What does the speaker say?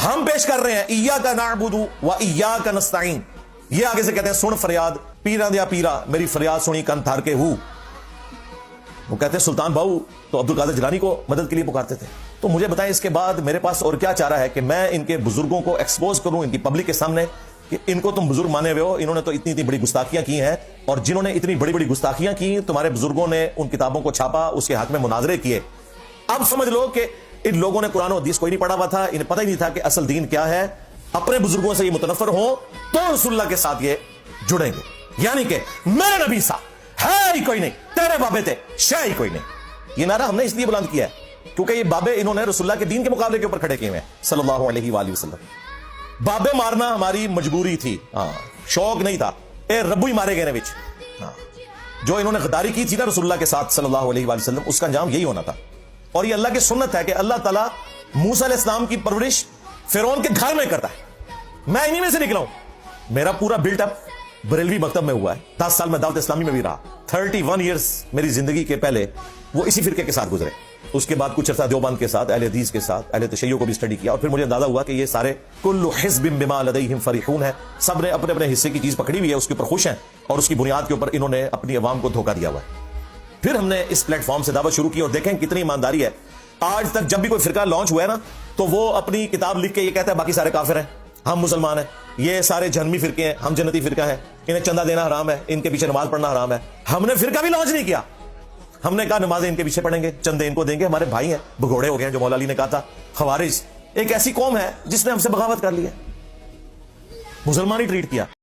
ہم پیش کر رہے ہیں ایاک نعبد و ایاک نستعین. یہ آگے سے کہتے ہیں سن فریاد پیرا دیا پیرا میری فریاد سنی کن تھار کے ہو. وہ کہتے ہیں سلطان باؤ تو عبد القادر جیلانی کو مدد کے لیے پکارتے تھے. تو مجھے بتائیں اس کے بعد میرے پاس اور کیا چارہ ہے کہ میں ان کے بزرگوں کو ایکسپوز کروں ان کی پبلک کے سامنے کہ ان کو تم بزرگ مانے ہوئے ہو, انہوں نے تو اتنی اتنی بڑی گستاخیاں کی ہیں, اور جنہوں نے اتنی بڑی بڑی گستاخیاں کی تمہارے بزرگوں نے ان کتابوں کو چھاپا, اس کے حق میں مناظرے کیے. اب سمجھ لو کہ ان لوگوں نے قرآن و حدیث کوئی نہیں پڑھا ہوا تھا, انہیں پتہ ہی نہیں تھا کہ اصل دین کیا ہے. اپنے بزرگوں سے یہ متنفر ہوں تو رسول اللہ کے ساتھ یہ جڑیں گے. یعنی کہ میرے نبی صاحب ہے ہی کوئی نہیں, تیرے بابے تھے شے ہی کوئی نہیں. یہ نعرہ ہم نے اس لیے بلند کیا ہے کیونکہ یہ بابے انہوں نے رسول اللہ کے دین کے مقابلے کے اوپر کھڑے کیے ہیں صلی اللہ علیہ وآلہ وسلم. بابے مارنا ہماری مجبوری تھی, شوق نہیں تھا. اے ربو ہی مارے گئے بچ. جو انہوں نے غداری کی تھی نا رسول اللہ کے ساتھ صلی اللہ علیہ وآلہ وسلم, اس کا انجام یہی ہونا تھا. اور یہ اللہ کی سنت ہے کہ اللہ تعالیٰ موسیٰ علیہ السلام کی پرورش فرعون کے گھر میں کرتا ہے. میں انہی میں سے نکلا ہوں. میرا پورا بلٹ اپ بریلوی مکتب میں ہوا ہے. 10 سال میں دعوت اسلامی میں بھی رہا. 31 ایئرز میری زندگی کے پہلے وہ اسی فرقے کے ساتھ گزرے. اس کے بعد کچھ عرصہ دیوبند کے ساتھ, اہل حدیث کے ساتھ, اہل تشیع کو بھی اسٹڈی کیا, اور پھر مجھے اندازہ ہوا کہ یہ سارے کل حزب بما لدیہم فرحون ہیں. سب نے اپنے اپنے حصے کی چیز پکڑی ہوئی ہے, اس کے اوپر خوش ہیں, اور اس کی بنیاد کے اوپر انہوں نے اپنی عوام کو دھوکہ دیا ہوا ہے. پھر ہم نے اس پلیٹ فارم سے دعوت شروع کی, اور دیکھیں کتنی ایمانداری ہے. آج تک جب بھی کوئی فرقہ لانچ ہوا ہے نا تو وہ اپنی کتاب لکھ کے یہ کہتا ہے باقی سارے کافر ہیں, ہم مسلمان ہیں, یہ سارے جہنمی فرقے ہیں, ہم جنتی فرقہ ہیں, انہیں چندہ دینا حرام ہے, ان کے پیچھے نماز پڑھنا حرام ہے. ہم نے فرقہ بھی لانچ نہیں کیا. ہم نے کہا نمازیں ان کے پیچھے پڑھیں گے, چندے ان کو دیں گے, ہمارے بھائی ہیں, بھگوڑے ہو گئے ہیں. جو مولا علی نے کہا تھا خوارج ایک ایسی قوم ہے جس نے ہم سے بغاوت کر لی ہے, مسلمان ہی ٹریٹ کیا.